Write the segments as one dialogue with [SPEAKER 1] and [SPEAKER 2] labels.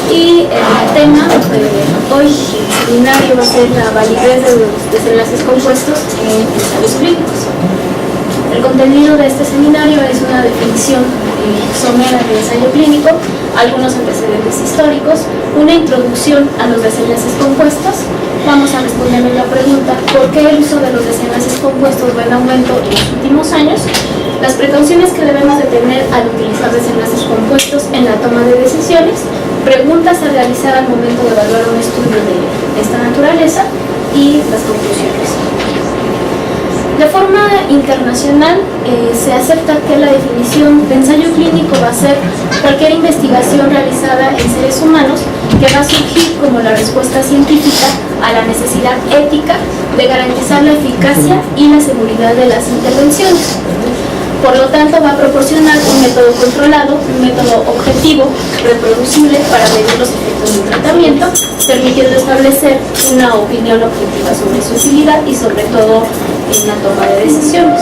[SPEAKER 1] Y el tema hoy, el seminario va a ser la validez de los desenlaces compuestos en ensayos clínicos. El contenido de este seminario es una definición somera de ensayo clínico, algunos antecedentes históricos, una introducción a los desenlaces compuestos. Vamos a responder la pregunta: ¿por qué el uso de los desenlaces compuestos va en aumento en los últimos años? Las precauciones que debemos de tener al utilizar desenlaces compuestos en la toma de decisiones, preguntas a realizar al momento de evaluar un estudio de esta naturaleza y las conclusiones. De forma internacional, se acepta que la definición de ensayo clínico va a ser cualquier investigación realizada en seres humanos que va a surgir como la respuesta científica a la necesidad ética de garantizar la eficacia y la seguridad de las intervenciones. Por lo tanto, va a proporcionar un método controlado, un método objetivo, reproducible para medir los efectos de un tratamiento, permitiendo establecer una opinión objetiva sobre su utilidad y sobre todo en la toma de decisiones.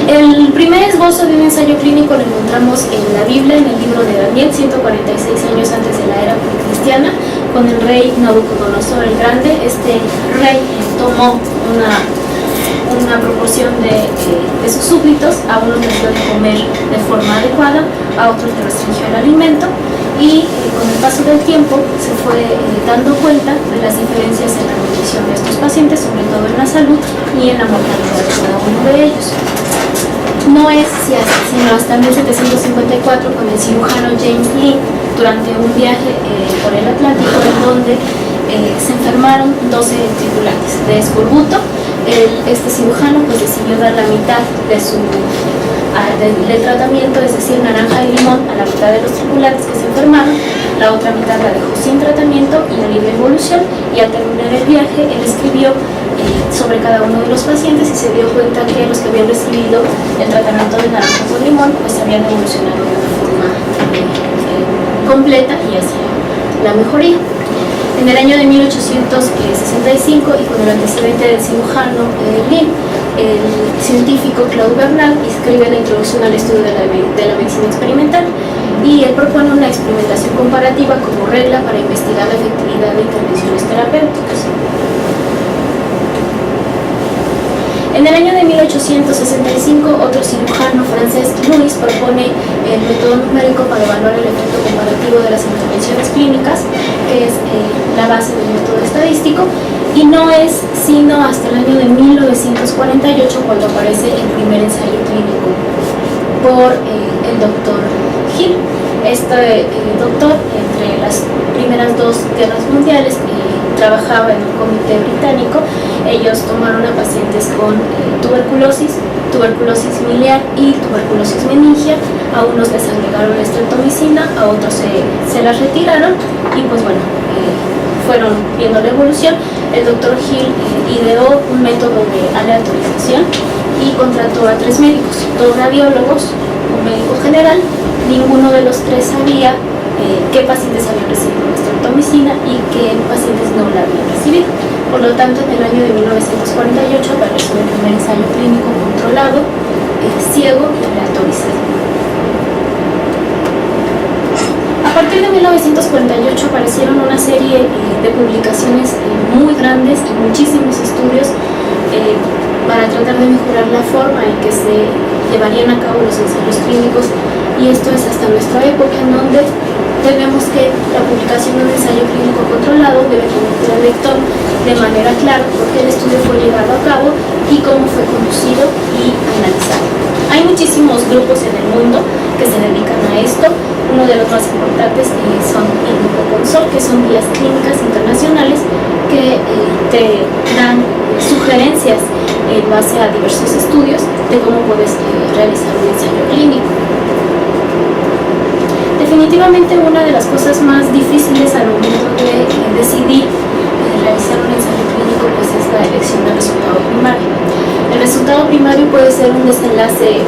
[SPEAKER 1] El primer esbozo de un ensayo clínico lo encontramos en la Biblia, en el libro de Daniel, 146 años antes de la era precristiana, con el rey Nabucodonosor el Grande. Este rey tomó una proporción de sus súbditos, a unos les dio de comer de forma adecuada, a otros les restringió el alimento, y con el paso del tiempo se fue dando cuenta de las diferencias en la nutrición de estos pacientes, sobre todo en la salud y en la mortalidad de cada uno de ellos. No es sino hasta 1754 con el cirujano James Lind, durante un viaje por el Atlántico, en donde se enfermaron 12 tripulantes de escorbuto. Este cirujano pues decidió dar la mitad del tratamiento, es decir, naranja y limón, a la mitad de los tripulantes que se enfermaron. La otra mitad la dejó sin tratamiento y en libre evolución, y al terminar el viaje él escribió sobre cada uno de los pacientes y se dio cuenta que los que habían recibido el tratamiento de naranja con limón pues habían evolucionado de una forma completa y hacia la mejoría. En el año de 1865, y con el antecedente del cirujano Lind, el científico Claude Bernard escribe la introducción al estudio de la medicina experimental, y él propone una experimentación comparativa como regla para investigar la efectividad de intervenciones terapéuticas. En el año de 1865, otro cirujano francés, Louis, propone el método numérico para evaluar el efecto comparativo de las intervenciones clínicas, que es la base del método estadístico, y no es sino hasta el año de 1948 cuando aparece el primer ensayo clínico por el doctor Hill. Este doctor, entre las primeras dos guerras mundiales, trabajaba en un comité británico. Ellos tomaron a pacientes con tuberculosis miliar y tuberculosis meningia. A unos les agregaron estreptomicina, a otros se las retiraron, y pues bueno, fueron viendo la evolución. El doctor Hill ideó un método de aleatorización y contrató a 3 médicos, 2 radiólogos, un médico general. Ninguno de los 3 sabía qué pacientes habían recibido estreptomicina y qué pacientes no la habían recibido. Por lo tanto, en el año de 1948 apareció el primer ensayo clínico controlado, ciego y aleatorizado. A partir de 1948 aparecieron una serie de publicaciones muy grandes y muchísimos estudios para tratar de mejorar la forma en que se llevarían a cabo los ensayos clínicos, y esto es hasta nuestra época, en donde tenemos que la publicación de un ensayo clínico controlado debe permitir al lector de manera clara por qué el estudio fue llevado a cabo y cómo fue conducido y analizado. Hay muchísimos grupos en el mundo que se dedican a esto. Uno de los más importantes son el grupo CONSOL, que son guías clínicas internacionales que te dan sugerencias en base a diversos estudios de cómo puedes realizar un ensayo clínico. Definitivamente una de las cosas más difíciles al momento de decidir realizar un ensayo clínico pues es la elección del resultado primario. El resultado primario puede ser un desenlace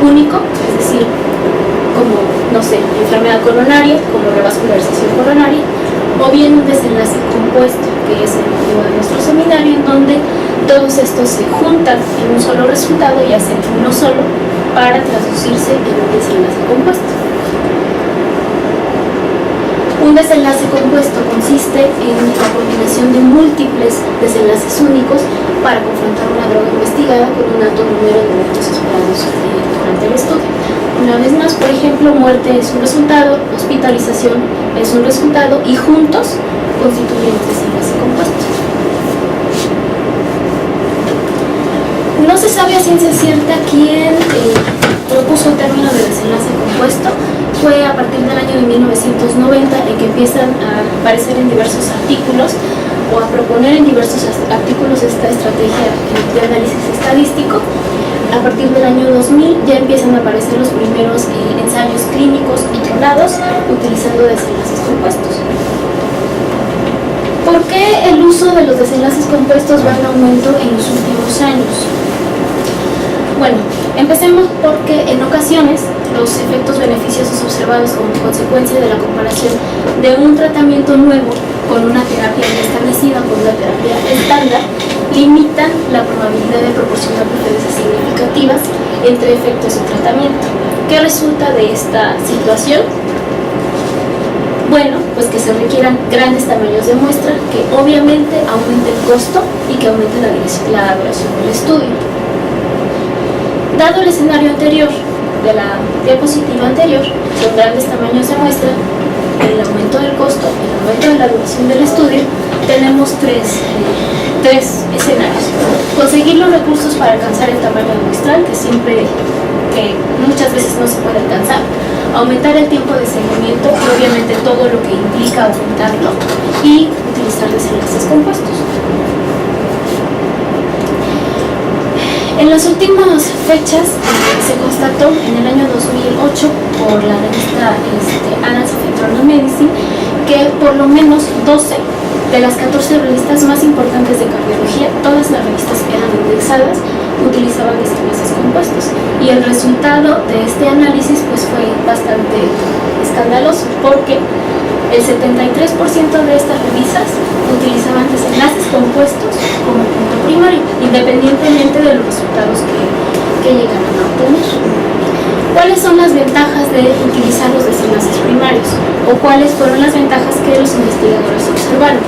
[SPEAKER 1] único, es decir, como, no sé, enfermedad coronaria, como revascularización coronaria, o bien un desenlace compuesto, que es el motivo de nuestro seminario, en donde todos estos se juntan en un solo resultado y hacen uno solo para traducirse en un desenlace compuesto. Un desenlace compuesto consiste en la combinación de múltiples desenlaces únicos para confrontar una droga investigada con un alto número de eventos esperados durante el estudio. Una vez más, por ejemplo, muerte es un resultado, hospitalización es un resultado y juntos constituyen un desenlace compuesto. No se sabe a ciencia cierta quién propuso el término de desenlace compuesto. Fue a partir del año de 1990 en que empiezan a aparecer en diversos artículos o a proponer en diversos artículos esta estrategia de análisis estadístico. A partir del año 2000 ya empiezan a aparecer los primeros ensayos clínicos controlados utilizando desenlaces compuestos. ¿Por qué el uso de los desenlaces compuestos va en aumento en los últimos años? Bueno, empecemos porque en ocasiones los efectos beneficiosos observados como consecuencia de la comparación de un tratamiento nuevo con una terapia ya establecida, con una terapia estándar, limitan la probabilidad de proporcionar diferencias significativas entre efectos y tratamiento. ¿Qué resulta de esta situación? Bueno, pues que se requieran grandes tamaños de muestra, que obviamente aumente el costo y que aumente la duración del estudio. Dado el escenario anterior, de la diapositiva anterior, con grandes tamaños de muestra, el aumento del costo, el aumento de la duración del estudio, tenemos tres escenarios. Conseguir los recursos para alcanzar el tamaño muestral, que muchas veces no se puede alcanzar. Aumentar el tiempo de seguimiento y obviamente todo lo que implica aumentarlo, y utilizar desenlaces compuestos. En las últimas fechas se constató en el año 2008 por la revista Annals of Internal Medicine que por lo menos 12 de las 14 revistas más importantes de cardiología, todas las revistas que eran indexadas, utilizaban desenlaces compuestos, y el resultado de este análisis pues fue bastante escandaloso, porque el 73% de estas revistas utilizaban desenlaces compuestos como punto primario, independientemente de los resultados que llegaran a obtener. ¿Cuáles son las ventajas de utilizar los desenlaces primarios? ¿O cuáles fueron las ventajas que los investigadores observaron?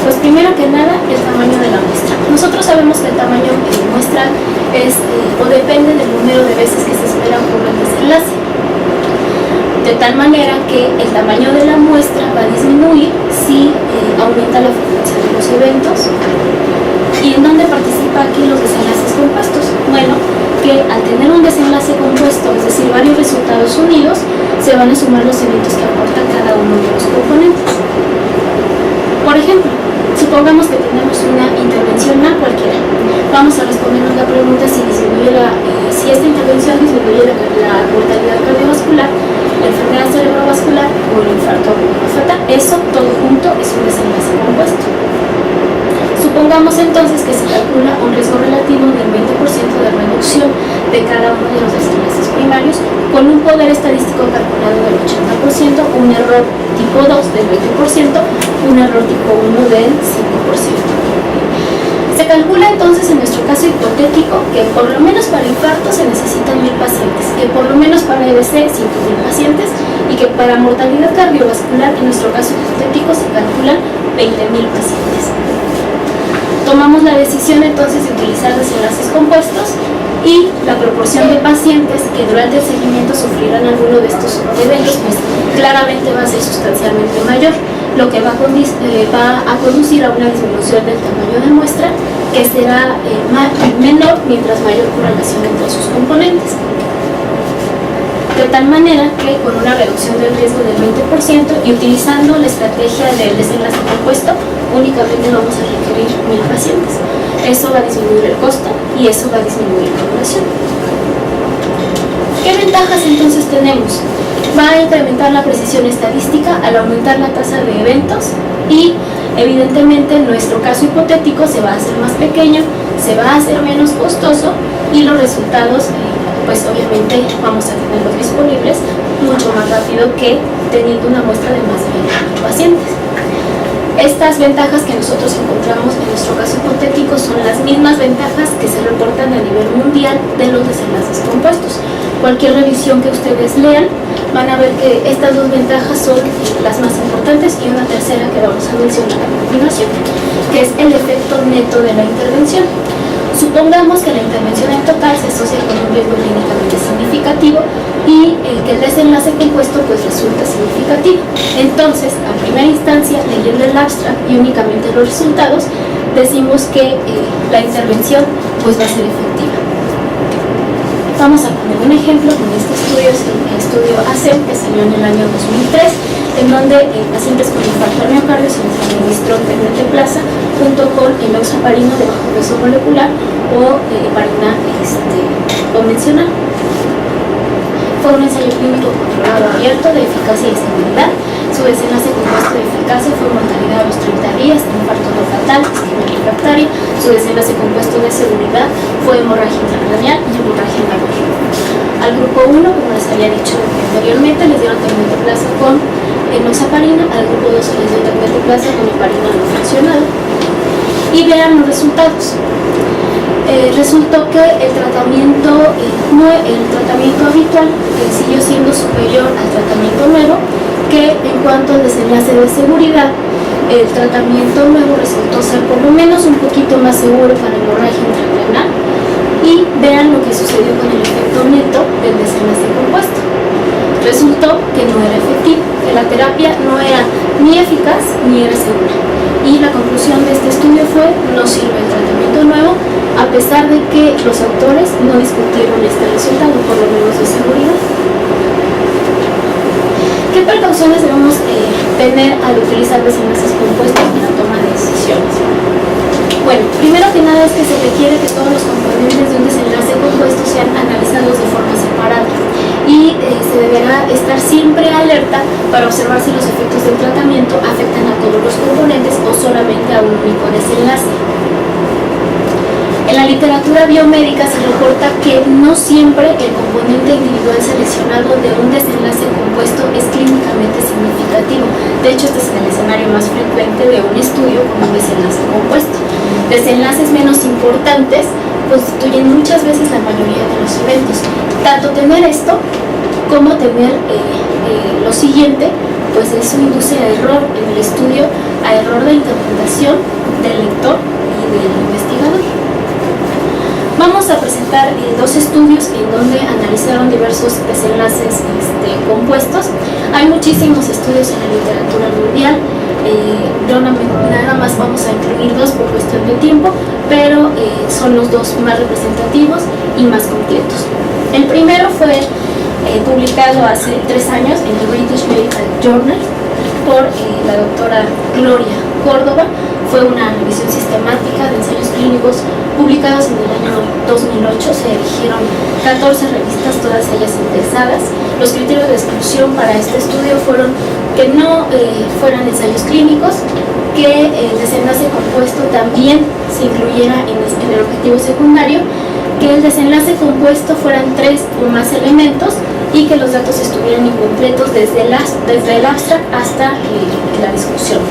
[SPEAKER 1] Pues primero que nada, el tamaño de la muestra. Nosotros sabemos que el tamaño de muestra o depende del número de veces que se espera por el desenlace. De tal manera que el tamaño de la muestra va a disminuir si aumenta la frecuencia de los eventos. ¿Y en dónde participa aquí los desenlaces compuestos? Bueno, que al tener un desenlace compuesto, es decir, varios resultados unidos, se van a sumar los eventos que aporta cada uno de los componentes. Por ejemplo, supongamos que tenemos una intervención A cualquiera. Vamos a respondernos la pregunta si esta intervención disminuye la mortalidad cardiovascular, la enfermedad cerebrovascular o el infarto agudo fatal. Eso todo junto es un desenlace compuesto. Supongamos entonces que se calcula un riesgo relativo del 20% de reducción de cada uno de los desenlaces primarios, con un poder estadístico calculado del 80%, un error tipo 2 del 20%, un error tipo 1 del 5%. Se calcula entonces en nuestro caso hipotético que por lo menos para infarto se necesitan 1000 pacientes, que por lo menos para EBC 5000 pacientes y que para mortalidad cardiovascular en nuestro caso hipotético se calculan 20.000 pacientes. Tomamos la decisión entonces de utilizar desenlaces compuestos y la proporción de pacientes que durante el seguimiento sufrirán alguno de estos eventos pues claramente va a ser sustancialmente mayor, lo que va a conducir a una disminución del tamaño de muestra que será menor mientras mayor correlación entre sus componentes. De tal manera que con una reducción del riesgo del 20% y utilizando la estrategia del desenlace compuesto, únicamente vamos a requerir 1000 pacientes. Eso va a disminuir el costo y eso va a disminuir la duración. ¿Qué ventajas entonces tenemos? Va a incrementar la precisión estadística al aumentar la tasa de eventos y evidentemente nuestro caso hipotético se va a hacer más pequeño, se va a hacer menos costoso y los resultados pues obviamente vamos a tenerlos disponibles mucho más rápido que teniendo una muestra de más de 20.000 pacientes. Estas ventajas que nosotros encontramos en nuestro caso hipotético son las mismas ventajas que se reportan a nivel mundial de los desenlaces compuestos. Cualquier revisión que ustedes lean van a ver que estas dos ventajas son las más importantes, y una tercera que vamos a mencionar a continuación, que es el efecto neto de la intervención. Supongamos que la intervención en total se asocia con un riesgo clínicamente significativo y que el desenlace compuesto pues resulta significativo. Entonces, a primera instancia, leyendo el abstract y únicamente los resultados, decimos que la intervención pues va a ser efectiva. Vamos a poner un ejemplo con este estudio, es el estudio ACEM, que salió en el año 2003, en donde pacientes con infarto al miocardio se les administró Tenecteplasa junto con enoxaparina de bajo peso molecular o heparina convencional. Fue un ensayo clínico controlado abierto de eficacia y seguridad. Su desenlace compuesto de eficacia fue mortalidad a los 30 días, infarto no fatal, isquemia refractaria. Su desenlace compuesto de seguridad fue hemorragia intracraneal y hemorragia inguinal. Al grupo 1, como les había dicho anteriormente, les dieron Tenecteplasa con enoxaparina, al grupo 2 se les dio Tenecteplasa con heparina no fraccionada. Y vean los resultados. Resultó que el tratamiento habitual siguió siendo superior al tratamiento nuevo, que en cuanto al desenlace de seguridad, el tratamiento nuevo resultó ser por lo menos un poquito más seguro para hemorragia intracraneal. Y vean lo que sucedió con el efecto neto del desenlace compuesto. Resultó que no era efectivo, que la terapia no era ni eficaz ni era segura. Y la conclusión de este estudio fue: no sirve el tratamiento nuevo, a pesar de que los autores no discutieron este resultado, por lo menos de seguridad. ¿Qué precauciones debemos tener al utilizar desenlaces compuestos en la toma de decisiones? Bueno, primero que nada es que se requiere que todos los componentes de un desenlace compuesto sean analizados de forma separada, y se deberá estar siempre alerta para observar si los efectos del tratamiento afectan a todos los componentes o solamente a un único desenlace. En la literatura biomédica se reporta que no siempre el componente individual seleccionado de un desenlace compuesto es clínicamente significativo. De hecho, este es el escenario más frecuente de un estudio con un desenlace compuesto. Desenlaces menos importantes constituyen muchas veces la mayoría de los eventos. Tanto tener esto como tener lo siguiente, pues eso induce a error en el estudio, a error de interpretación del lector y del investigador. Vamos a presentar dos estudios en donde analizaron diversos desenlaces compuestos. Hay muchísimos estudios en la literatura mundial. Nada más vamos a incluir dos por cuestión de tiempo, pero son los dos más representativos y más completos. El primero fue publicado hace 3 años en el British Medical Journal por la doctora Gloria Córdoba. Fue una revisión sistemática de ensayos clínicos publicados en el año 2008. Se eligieron 14 revistas, todas ellas indexadas. Los criterios de exclusión para este estudio fueron que no fueran ensayos clínicos, que el desenlace compuesto también se incluyera en el objetivo secundario, que el desenlace compuesto fueran 3 o más elementos y que los datos estuvieran incompletos desde el abstract hasta la discusión.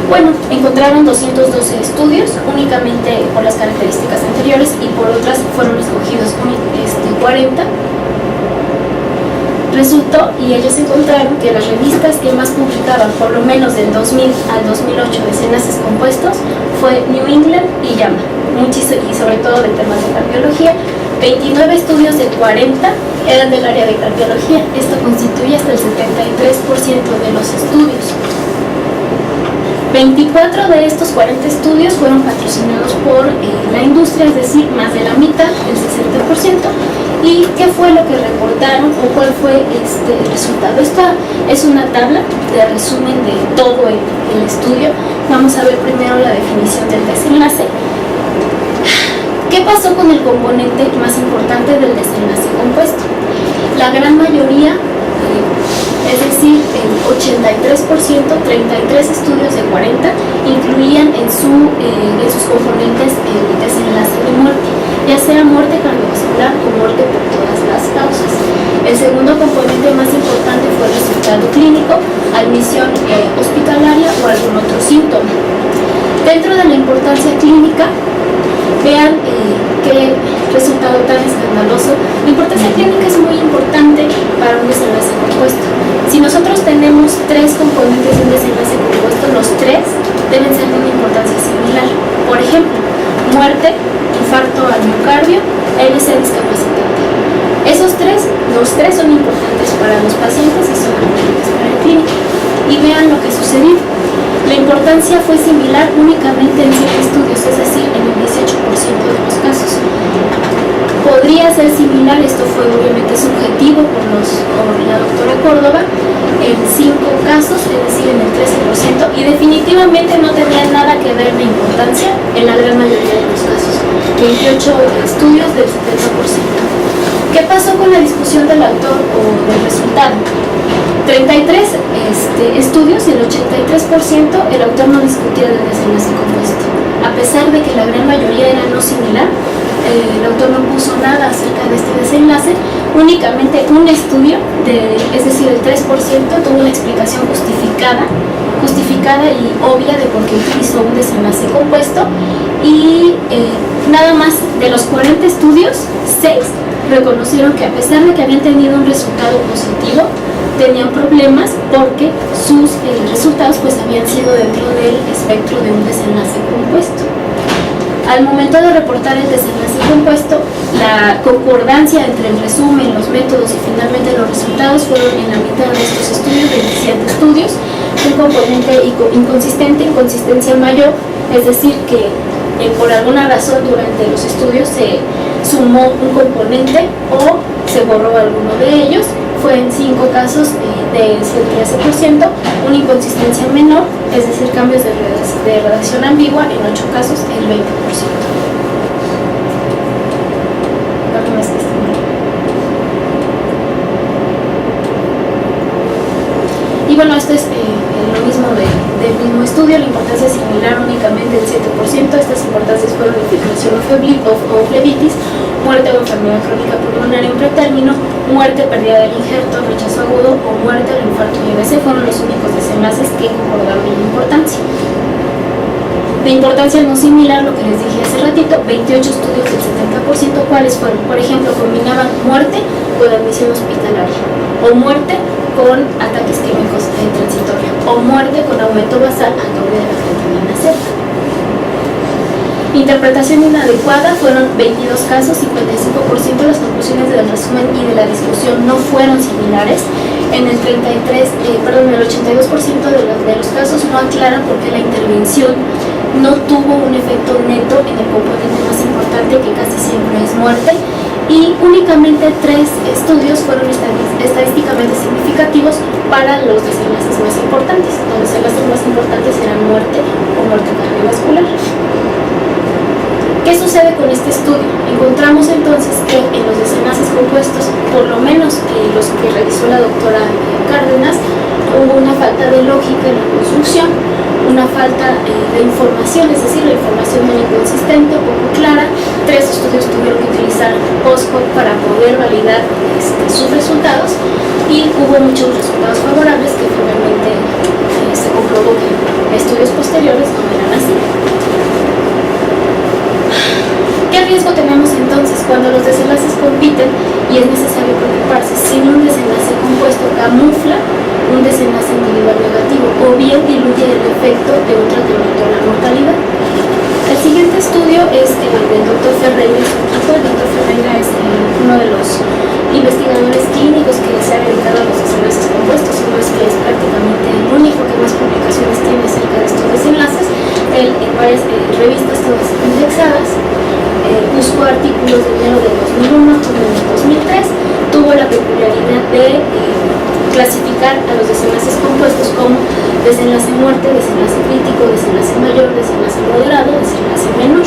[SPEAKER 1] Bueno, encontraron 212 estudios, únicamente por las características anteriores, y por otras fueron escogidos 40. Resultó, y ellos encontraron que las revistas que más publicaban, por lo menos del 2000 al 2008, desenlaces compuestos, fue New England y JAMA, y sobre todo de temas de cardiología. 29 estudios de 40 eran del área de cardiología. Esto constituye hasta el 73% de los estudios. 24 de estos 40 estudios fueron patrocinados por la industria, es decir, más de la mitad, el 60%. ¿Y qué fue lo que reportaron o cuál fue el resultado? Esta es una tabla de resumen de todo el estudio. Vamos a ver primero la definición del desenlace. ¿Qué pasó con el componente más importante del desenlace compuesto? La gran mayoría, es decir, el 83%, 33 estudios de 40, incluían en sus componentes el desenlace de muerte, ya sea muerte cardiovascular o muerte por todas las causas. El segundo componente más importante fue el resultado clínico, admisión hospitalaria o algún otro síntoma. Dentro de la importancia clínica, vean qué resultado tan escandaloso. La importancia clínica es muy importante para un desenlace compuesto. Si nosotros tenemos 3 componentes de un desenlace compuesto, los 3 deben ser de una importancia similar. Por ejemplo, muerte, infarto al miocardio, hélice discapacitante. Los tres son importantes para los pacientes y son importantes para el clínico. Y vean lo que sucedió. La importancia fue similar únicamente en 7 estudios, es decir, en el 18% de los casos. Podría ser similar, esto fue obviamente subjetivo por la doctora Córdoba, en 5 casos, es decir, en el 13%, y definitivamente no tenía nada que ver de importancia en la gran mayoría de los casos. 28 estudios del 70%. ¿Qué pasó con la discusión del autor o del resultado? 33 estudios y el 83% el autor no discutía del desenlace compuesto. A pesar de que la gran mayoría era no similar, el autor no puso nada acerca de este desenlace, únicamente un estudio, es decir, el 3% tuvo una explicación justificada y obvia de por qué utilizó un desenlace compuesto, y nada más de los 40 estudios, 6 reconocieron que a pesar de que habían tenido un resultado positivo, tenían problemas porque sus resultados pues habían sido dentro del espectro de un desenlace compuesto. Al momento de reportar el desenlace compuesto, la concordancia entre el resumen, los métodos y finalmente los resultados fueron en la mitad de estos estudios, 27 estudios, un componente inconsistente, inconsistencia mayor, es decir que por alguna razón durante los estudios se sumó un componente o se borró alguno de ellos. Fue en 5 casos del 13%, una inconsistencia menor, es decir, cambios de redacción ambigua, en 8 casos el 20%. Y bueno, esto es lo mismo del mismo estudio, la importancia es similar únicamente el 7%, estas importancias fueron infiltración o flebitis, muerte o enfermedad crónica pulmonar en pretérmino, muerte, pérdida del injerto, rechazo agudo o muerte al infarto y IBC fueron los únicos desenlaces que concordaron en importancia. De importancia no similar, lo que les dije hace ratito, 28 estudios del 70%, ¿cuáles fueron? Por ejemplo, combinaban muerte con admisión hospitalaria, o muerte con ataques químicos transitorios, o muerte con aumento basal al doble de la creatinina C. Interpretación inadecuada fueron 22 casos, 55% de las conclusiones del resumen y de la discusión no fueron similares. En el 82% de los casos no aclaran por qué la intervención no tuvo un efecto neto en el componente más importante, que casi siempre es muerte, y únicamente 3 estudios fueron estadísticamente significativos para los desenlaces más importantes. Los desenlaces más importantes eran muerte o muerte cardiovascular. ¿Qué sucede con este estudio? Encontramos entonces que en los desenlaces compuestos, por lo menos los que revisó la doctora Cárdenas, hubo una falta de lógica en la construcción, una falta de información, es decir, la información muy inconsistente, poco clara. 3 estudios tuvieron que utilizar post-hoc para poder validar sus resultados, y hubo muchos resultados favorables que finalmente se comprobó que estudios posteriores no eran así. ¿Qué riesgo tenemos entonces cuando los desenlaces compiten y es necesario preocuparse si un desenlace compuesto camufla un desenlace individual negativo o bien diluye el efecto de un tratamiento en la mortalidad? El siguiente estudio es del Dr. Ferreira y su equipo. El Dr. Ferreira es uno de los investigadores clínicos que se ha dedicado a los desenlaces compuestos, y no es que es prácticamente el único que más publicaciones tiene acerca de estos desenlaces. Él en varias revistas, todas indexadas, buscó artículos de enero de 2001 como de 2003, tuvo la peculiaridad de clasificar a los desenlaces compuestos como desenlace muerte, desenlace crítico, desenlace mayor, desenlace moderado, desenlace menor.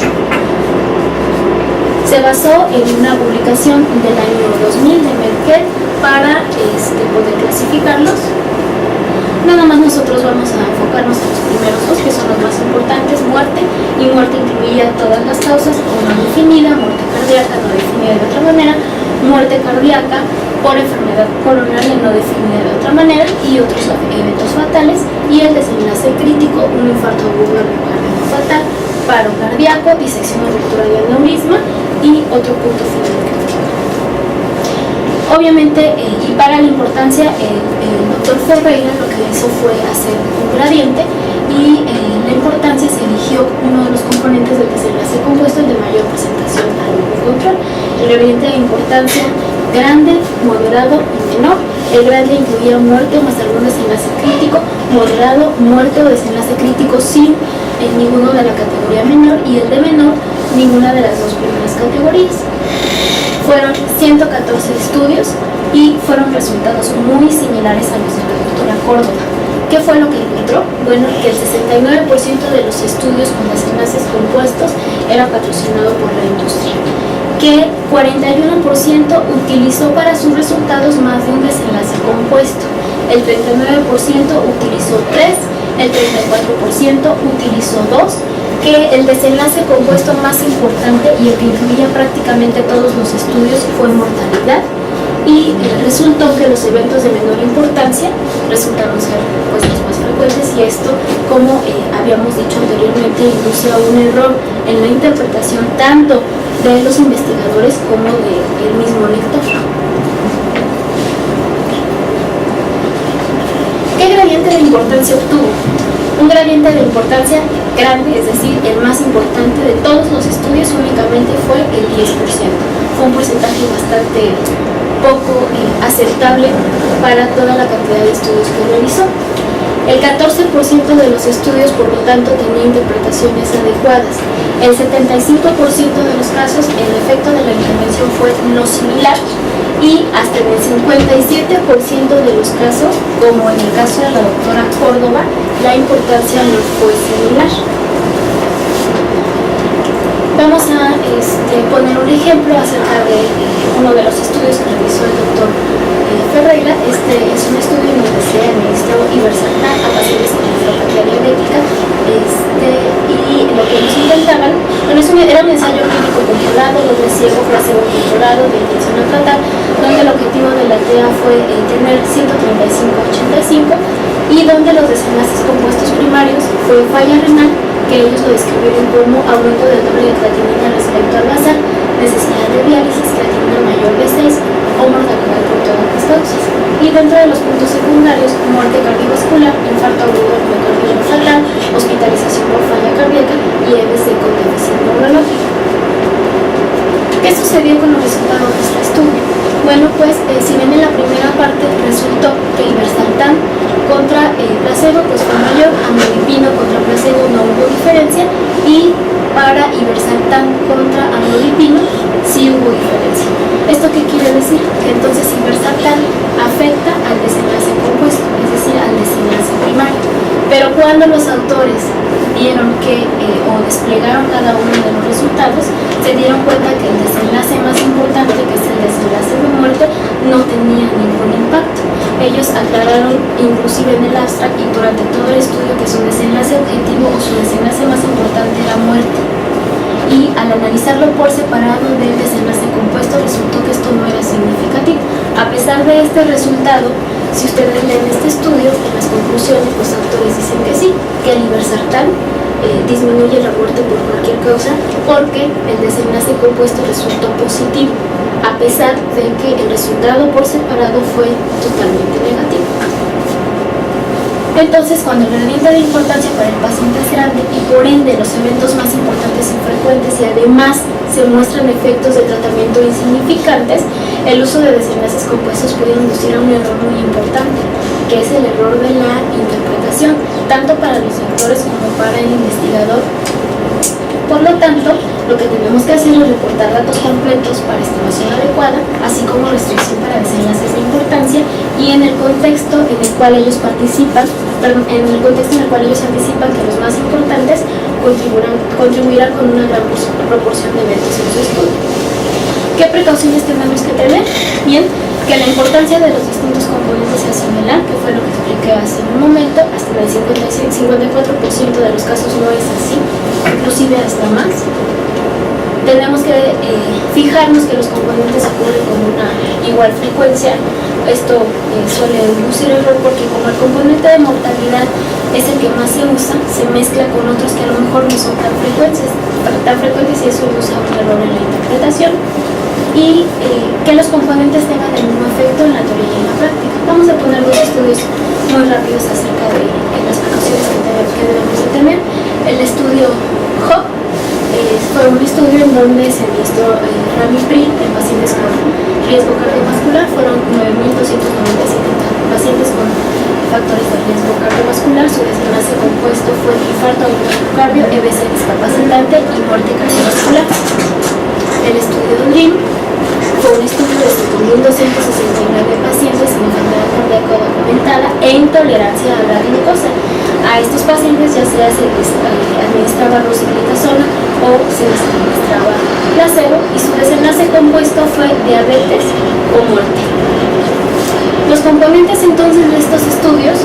[SPEAKER 1] Se basó en una publicación del año 2000 de Merkel para poder clasificarlos. Nada más nosotros vamos a enfocarnos en los primeros 2, que son los más importantes: muerte, y muerte incluía todas las causas, o no definida, muerte cardíaca no definida de otra manera, muerte cardíaca por enfermedad coronaria no definida de otra manera y otros eventos fatales, y el desenlace crítico, un infarto agudo al miocardio fatal, paro cardíaco, disección o ruptura de aneurisma y otro punto final crítico. Obviamente, y para la importancia, el doctor Ferreira lo que hizo fue hacer un gradiente y la importancia se eligió uno de los componentes del desenlace compuesto, el de mayor presentación al control. El gradiente de importancia grande, moderado y menor. El grande incluía muerte más algún desenlace crítico, moderado, muerte o desenlace crítico sin ninguno de la categoría menor, y el de menor ninguna de las dos primeras categorías. Fueron 114 estudios y fueron resultados muy similares a los de la doctora Córdoba. ¿Qué fue lo que encontró? Bueno, que el 69% de los estudios con desenlaces compuestos era patrocinado por la industria, que 41% utilizó para sus resultados más de un desenlace compuesto, el 39% utilizó 3, el 34% utilizó 2, que el desenlace compuesto más importante y el que incluía prácticamente todos los estudios fue mortalidad, y resultó que los eventos de menor importancia resultaron ser pues, los más frecuentes, y esto, como habíamos dicho anteriormente, induce a un error en la interpretación tanto de los investigadores como del mismo lector. ¿Qué gradiente de importancia obtuvo? Un gradiente de importancia grande, es decir, el más importante de todos los estudios, únicamente fue el 10%. Fue un porcentaje bastante poco aceptable para toda la cantidad de estudios que realizó. El 14% de los estudios, por lo tanto, tenía interpretaciones adecuadas. El 75% de los casos, el efecto de la intervención fue no similar, y hasta en el 57% de los casos, como en el caso de la doctora Córdoba, la importancia no fue similar. Vamos a poner un ejemplo acerca de uno de los estudios que realizó el doctor Ferreira. Este es un estudio en donde se administró ibersaltán a pacientes con nefropatía diabética, y lo que nos intentaban, bueno, era un ensayo clínico controlado, doble ciego, placebo controlado, de intención a tratar, donde el objetivo de la TEA fue tener 135-85, y donde los desenlaces compuestos primarios fue falla renal, que ellos lo describieron como aumento del doble de creatinina respecto al basal, necesidad de diálisis, creatinina mayor de 6 o mortalidad por todas las causas. Y dentro de los puntos secundarios, muerte cardiovascular, infarto agudo miocardio fatal, hospitalización por falla cardíaca y EBC con déficit neurológico. ¿Qué sucedió con los resultados de este estudio? Bueno, pues si bien en la primera parte resultó que ibersaltán contra placebo pues fue mayor, amlodipino contra placebo no hubo diferencia, y para ibersaltán contra amlodipino sí hubo diferencia. ¿Esto qué quiere decir? Que entonces ibersaltán afecta al desenlace compuesto, es decir, al desenlace primario. Pero cuando los autores vieron que o desplegaron cada uno de los resultados, se dieron cuenta que el desenlace más importante, que es el desenlace de muerte, no tenía ningún impacto. Ellos aclararon inclusive en el abstract y durante todo el estudio que su desenlace objetivo o su desenlace más importante era muerte. Y al analizarlo por separado del desenlace compuesto, resultó que esto no era significativo. A pesar de este resultado, si ustedes leen este estudio, en las conclusiones los autores dicen que sí, que el ibersaltán disminuye la muerte por cualquier causa, porque el desenlace compuesto resultó positivo, a pesar de que el resultado por separado fue totalmente negativo. Entonces, cuando el gradiente de importancia para el paciente es grande y por ende los eventos más importantes son frecuentes y además se muestran efectos de tratamiento insignificantes, el uso de desenlaces compuestos puede inducir a un error muy importante, que es el error de la interpretación, tanto para los lectores como para el investigador. Por lo tanto, lo que tenemos que hacer es reportar datos completos para estimación adecuada, así como restricción para desenlaces de importancia, y en el contexto en el cual ellos participan, que los más importantes contribuirán con una gran proporción de eventos en su estudio. ¿Qué precauciones tenemos que tener? Bien, que la importancia de los distintos componentes sea similar, que fue lo que expliqué hace un momento. Hasta en el 54% de los casos no es así, inclusive hasta más. tenemos que fijarnos que los componentes ocurren con una igual frecuencia. Esto suele inducir error porque como el componente de mortalidad es el que más se usa, se mezcla con otros que a lo mejor no son tan frecuentes y eso induce a un error en la interpretación. Y que los componentes tengan el mismo efecto en la teoría y en la práctica. Vamos a poner dos estudios muy rápidos acerca de las precauciones que debemos de tener. El estudio HOP fue un estudio en donde se administró Ramipril en pacientes con riesgo cardiovascular. Fueron 9.297 pacientes con factores de riesgo cardiovascular. Su desenlace compuesto fue infarto al miocardio, EBC discapacitante y muerte cardiovascular. El estudio DREAM fue un estudio de 5.269 pacientes sin enfermedad cardíaca documentada e intolerancia a la glucosa. A estos pacientes ya sea se les administraba rosiglitazona o se les administraba placebo y su desenlace compuesto fue diabetes o muerte. Los componentes entonces de estos estudios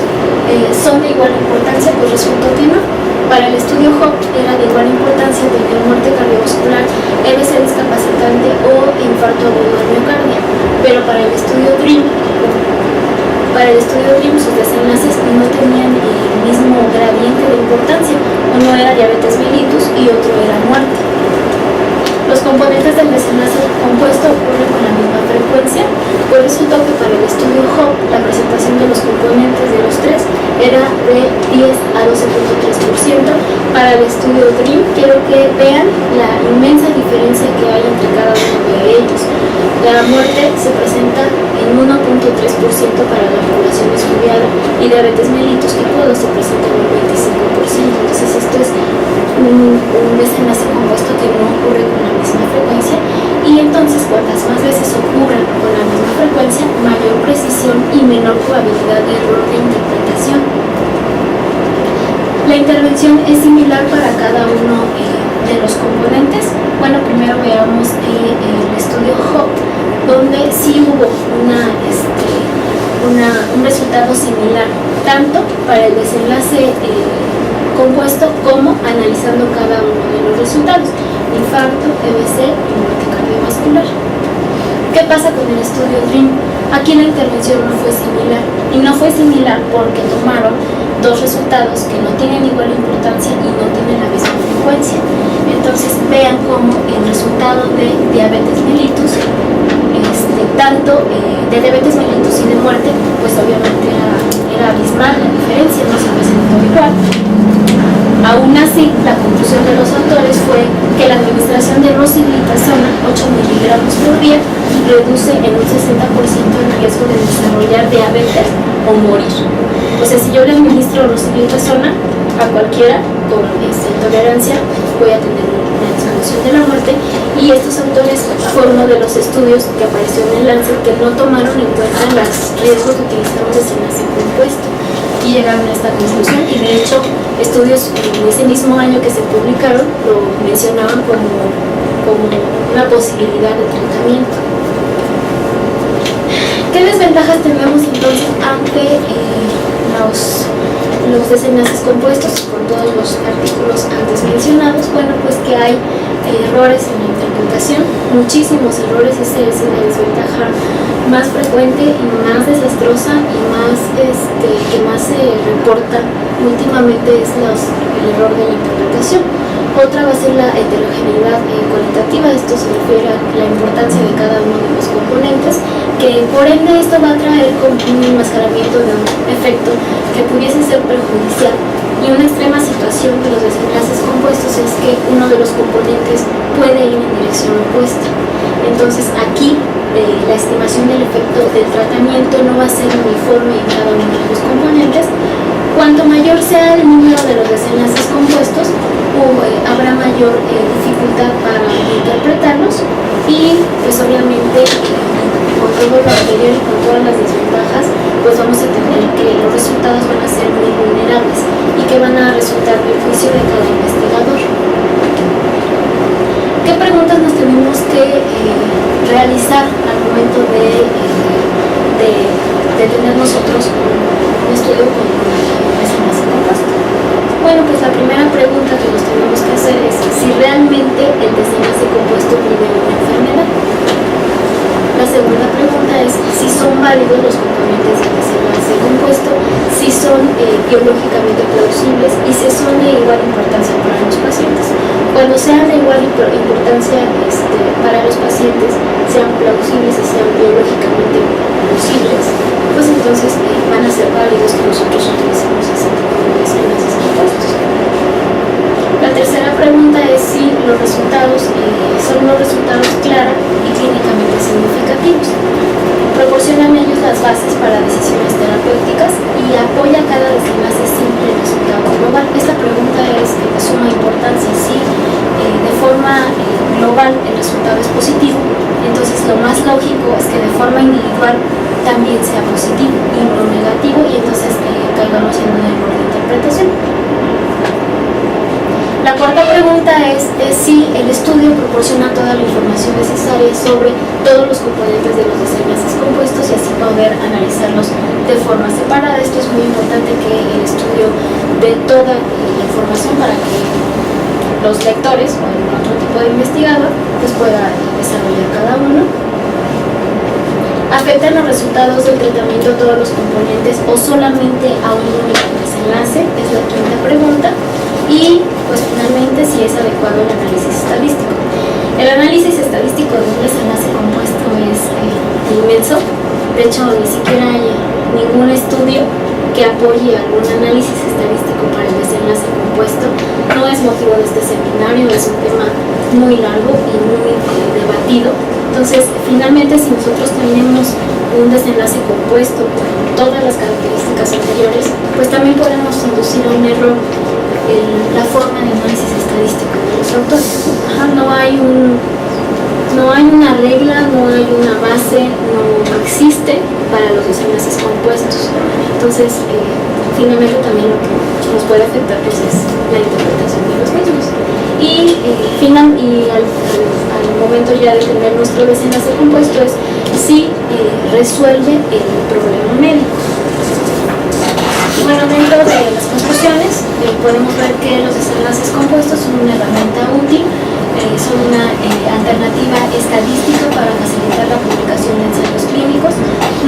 [SPEAKER 1] son de igual importancia, pues resultó que no. Para el estudio HOP era de igual importancia tener muerte cardiovascular, EBC discapacitante o infarto agudo al miocardio, pero para el estudio DREAM sus desenlaces no tenían el mismo gradiente de importancia. Uno era diabetes mellitus y otro era muerte. Los componentes del desenlace compuesto ocurren con la misma frecuencia, pues resultó que para el estudio HOP la presentación de los componentes de los tres era de 10 a 12.3%. Para el estudio DREAM quiero que vean la inmensa diferencia que hay entre cada uno de ellos. La muerte se presenta en 1.3% para la población estudiada y diabetes mellitus tipo 2 se presenta en un 25%. Entonces esto es un desenlace compuesto que no ocurre con la misma frecuencia y entonces cuantas más veces ocurran con la misma frecuencia, mayor precisión y menor probabilidad de error de interpretación. La intervención es similar para cada uno de los componentes. Bueno, primero veamos el estudio HOP, donde sí hubo un resultado similar, tanto para el desenlace compuesto como analizando cada uno de los resultados: infarto, EBC y muerte cardiovascular. ¿Qué pasa con el estudio DREAM? Aquí la intervención no fue similar, y no fue similar porque tomaron dos resultados que no tienen igual importancia y no tienen la misma frecuencia. Entonces vean cómo el resultado de diabetes mellitus, tanto de diabetes mellitus y de muerte, pues obviamente era abismal la diferencia, no se presentó igual. Aún así, la conclusión de los autores fue que la administración de rosiglitazona, 8 miligramos por día, reduce en un 60% el riesgo de desarrollar diabetes o morir. O sea, si yo le administro rosiglitazona a cualquiera con intolerancia, voy a tener una disminución de la muerte. Y estos autores fue uno de los estudios que apareció en el Lancet que no tomaron en cuenta los riesgos de utilizar un desenlace compuesto y llegaron a esta conclusión, y de hecho estudios en ese mismo año que se publicaron lo mencionaban como una posibilidad de tratamiento. ¿Qué desventajas tenemos entonces ante los desenlaces compuestos con todos los artículos antes mencionados? Bueno, pues que hay errores en la interpretación, muchísimos errores. Esa es una desventaja más frecuente y más desastrosa y más que más se reporta últimamente es el error de la interpretación. Otra va a ser la heterogeneidad cualitativa. Esto se refiere a la importancia de cada uno de los componentes, que por ende esto va a traer con un enmascaramiento de un efecto que pudiese ser perjudicial. Y una extrema situación de los desenlaces compuestos es que uno de los componentes puede ir en dirección opuesta. Entonces aquí la estimación del efecto del tratamiento no va a ser uniforme en cada uno de los componentes. Cuanto mayor sea el número de los desenlaces compuestos, habrá mayor dificultad para interpretarlos y pues obviamente con todo lo anterior y con todas las desventajas, pues vamos a tener que los resultados van a ser muy vulnerables y que van a resultar perjuicio de cada investigador. ¿Qué preguntas nos tenemos que realizar al momento de tener nosotros un estudio con desenlace compuesto? Bueno, pues la primera pregunta que nos tenemos que hacer es si realmente el desenlace compuesto válidos los componentes del desenlace compuesto si son biológicamente plausibles y si son de igual importancia para los pacientes. Cuando sean de igual importancia para los pacientes, sean plausibles y sean biológicamente plausibles, pues entonces van a ser válidos que nosotros utilicemos ese tipo de desenlaces compuestos. La tercera pregunta es si los resultados son los resultados clara y clínicamente significativos. Proporcionan ellos las bases para decisiones terapéuticas y apoya cada desenlace simple en resultado global. Esta pregunta es de suma importancia. Si de forma global el resultado es positivo, entonces lo más lógico es que de forma individual también sea positivo y no negativo, y entonces caigamos en un error de interpretación. La cuarta pregunta es si el estudio proporciona toda la información necesaria sobre todos los componentes de los desenlaces compuestos y así poder analizarlos de forma separada. Esto es muy importante, que el estudio dé toda la información para que los lectores o algún otro tipo de investigador pues pueda desarrollar cada uno. ¿Afectan los resultados del tratamiento a todos los componentes o solamente a un único desenlace? Es la quinta pregunta. Y pues finalmente, si es adecuado el análisis estadístico. El análisis estadístico de un desenlace compuesto es inmenso. De hecho, ni siquiera hay ningún estudio que apoye algún análisis estadístico para el desenlace compuesto. No es motivo de este seminario, es un tema muy largo y muy debatido. Entonces, finalmente, si nosotros tenemos un desenlace compuesto con todas las características anteriores, pues también podemos inducir a un error la forma de análisis estadístico de los autores. No hay una regla, no hay una base, no existe para los desenlaces compuestos. Entonces, finalmente también lo que nos puede afectar pues es la interpretación de los mismos. Y al momento ya de tener nuestro desenlace compuesto es si resuelve el problema médico. Bueno, dentro de las conclusiones podemos ver que los desenlaces compuestos son una herramienta útil, son una alternativa estadística para facilitar la publicación de ensayos clínicos.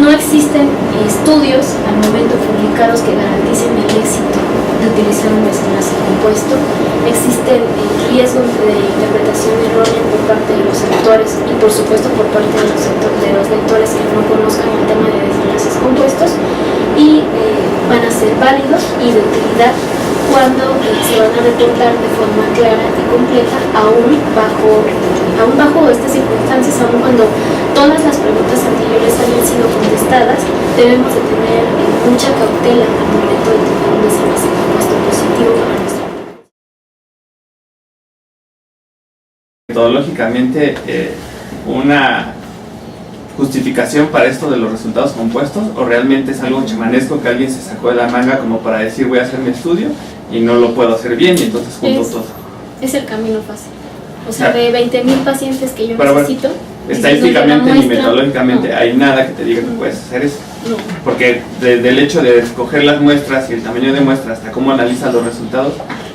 [SPEAKER 1] No existen estudios al momento publicados que garanticen el éxito de utilizar un desenlace compuesto. Existen riesgos de interpretación errónea por parte de los autores y por supuesto por parte de los lectores que no conozcan el tema de desenlaces compuestos, y van a ser válidos y de utilidad cuando se van a reportar de forma clara y completa, aún bajo estas circunstancias, aún cuando todas las preguntas anteriores hayan sido contestadas. Debemos de tener mucha cautela al momento de tener un desenlace compuesto positivo para nuestra vida.
[SPEAKER 2] Metodológicamente, una justificación para esto de los resultados compuestos, o realmente es algo chamanesco que alguien se sacó de la manga como para decir voy a hacer mi estudio y no lo puedo hacer bien y entonces junto todo.
[SPEAKER 1] Es el camino fácil. O sea, de 20,000 pacientes que yo necesito,
[SPEAKER 2] estadísticamente ni metodológicamente hay nada que te diga que puedes hacer eso.
[SPEAKER 1] No.
[SPEAKER 2] Porque desde el hecho de escoger las muestras y el tamaño de muestra hasta cómo analizas los resultados,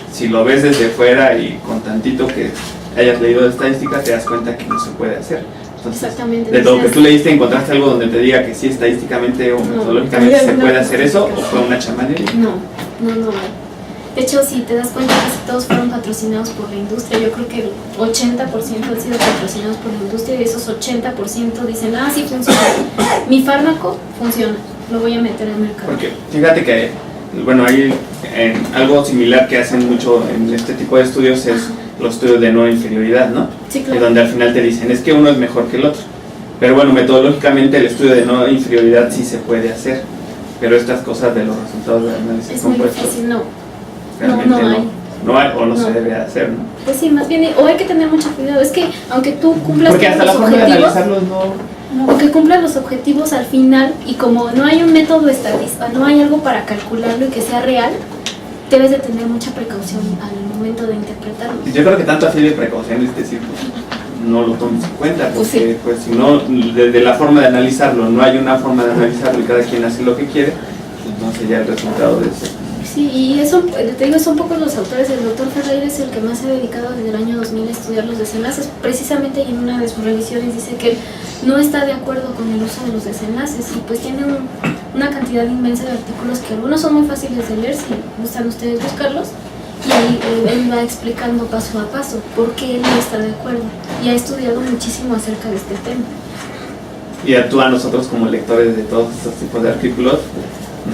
[SPEAKER 2] si lo ves desde fuera y con tantito que hayas leído de estadística, te das cuenta que no se puede hacer. Entonces,
[SPEAKER 1] exactamente.
[SPEAKER 2] De lo que tú leíste, ¿encontraste algo donde te diga que sí estadísticamente o metodológicamente se puede hacer eso, o fue una chamanería?
[SPEAKER 1] No hay. De hecho, si te das cuenta, casi todos fueron patrocinados por la industria. Yo creo que el 80% han sido patrocinados por la industria, y esos 80% dicen, sí funciona, mi fármaco funciona, lo voy a meter al mercado.
[SPEAKER 2] Porque fíjate que, bueno, hay algo similar que hacen mucho en este tipo de estudios, es los estudios de no inferioridad, ¿no?
[SPEAKER 1] Sí, claro.
[SPEAKER 2] Y donde al final te dicen, es que uno es mejor que el otro. Pero bueno, metodológicamente el estudio de no inferioridad sí se puede hacer, pero estas cosas de los resultados de análisis
[SPEAKER 1] es muy
[SPEAKER 2] compuestos
[SPEAKER 1] difícil,
[SPEAKER 2] realmente
[SPEAKER 1] no hay
[SPEAKER 2] o no se debe hacer, ¿no?
[SPEAKER 1] Pues sí, más bien, o hay que tener mucho cuidado. Es que aunque tú cumplas
[SPEAKER 2] porque hasta
[SPEAKER 1] todos
[SPEAKER 2] la
[SPEAKER 1] los
[SPEAKER 2] forma de
[SPEAKER 1] objetivos,
[SPEAKER 2] analizarlos
[SPEAKER 1] aunque cumplas los objetivos al final, y como no hay un método estadístico, no hay algo para calcularlo y que sea real, debes de tener mucha precaución al momento de interpretarlo.
[SPEAKER 2] Yo creo que tanto así de precaución es decir, pues, no lo tomes en cuenta, porque
[SPEAKER 1] pues
[SPEAKER 2] si no, desde la forma de analizarlo, no hay una forma de analizarlo y cada quien hace lo que quiere, pues no sería el resultado de eso.
[SPEAKER 1] Sí, Sí, y eso, te digo, son pocos los autores. El doctor Ferreira es el que más se ha dedicado desde el año 2000 a estudiar los desenlaces. Precisamente en una de sus revisiones dice que él no está de acuerdo con el uso de los desenlaces y pues tiene una cantidad inmensa de artículos que algunos son muy fáciles de leer si gustan ustedes buscarlos, y ahí él va explicando paso a paso por qué él no está de acuerdo y ha estudiado muchísimo acerca de este tema.
[SPEAKER 2] Y tú a nosotros como lectores de todos estos tipos de artículos,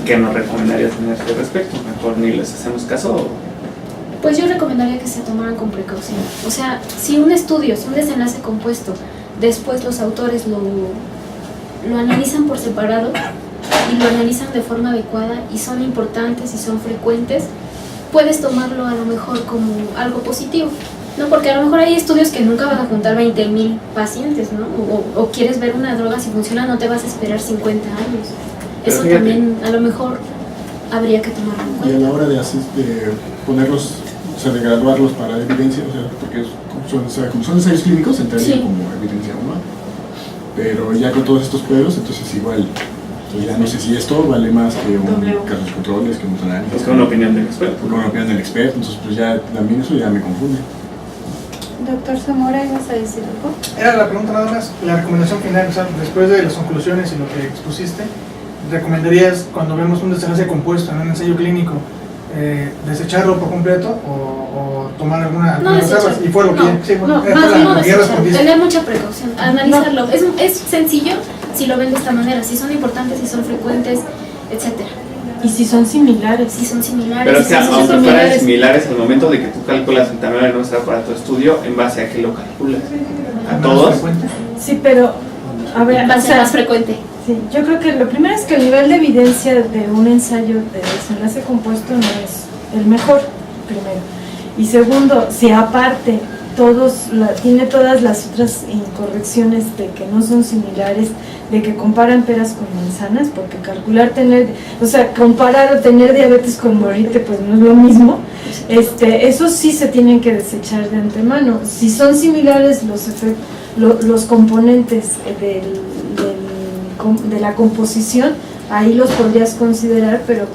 [SPEAKER 2] ¿qué nos recomendarías tener al respecto? ¿Mejor ni les hacemos caso?
[SPEAKER 1] Pues yo recomendaría que se tomaran con precaución. O sea, si un estudio, si un desenlace compuesto, después los autores lo analizan por separado y lo analizan de forma adecuada y son importantes y son frecuentes, puedes tomarlo a lo mejor como algo positivo, ¿no? Porque a lo mejor hay estudios que nunca van a juntar 20,000 pacientes, ¿no? O quieres ver una droga, si funciona no te vas a esperar 50 años. Eso también a lo mejor habría que tomarlo en cuenta.
[SPEAKER 3] Y a la hora de ponerlos, o sea, de graduarlos para evidencia, o sea, porque como son ensayos clínicos, entrarían como evidencia 1, pero ya con todos estos pedos, entonces igual, pues ya no sé si esto vale más que un casos controles, que un análisis.
[SPEAKER 2] Pues con una opinión del experto.
[SPEAKER 3] Con una opinión del experto, entonces pues ya también eso ya me confunde.
[SPEAKER 4] Doctor Zamora, ¿ibas a decir algo?
[SPEAKER 5] Era la pregunta nada más, la recomendación final, o sea, después de las conclusiones y lo que expusiste, ¿recomendarías cuando vemos un desenlace compuesto en un ensayo clínico desecharlo por completo o tomar alguna pruebas? Y fue lo que
[SPEAKER 1] tener mucha precaución, analizarlo. Es sencillo si lo ven de esta manera, si son importantes, si son frecuentes, etcétera.
[SPEAKER 4] Y si son similares.
[SPEAKER 1] Si son similares.
[SPEAKER 2] Pero es que aunque fueran similares, al momento de que tú calculas el tamaño de nuestra para tu estudio, ¿en base a qué lo calculas? ¿A todos?
[SPEAKER 4] Sí, pero a ver,
[SPEAKER 1] va a ser más frecuente.
[SPEAKER 4] Sí, yo creo que lo primero es que el nivel de evidencia de un ensayo de desenlace compuesto no es el mejor, primero. Y segundo, si aparte tiene todas las otras incorrecciones de que no son similares, de que comparan peras con manzanas, porque comparar o tener diabetes con morirte pues no es lo mismo, eso sí se tienen que desechar de antemano. Si son similares los componentes de la composición, ahí los podrías considerar, pero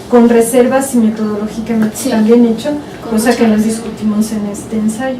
[SPEAKER 4] con reservas y metodológicamente están bien hecho, cosa que nos discutimos en este ensayo.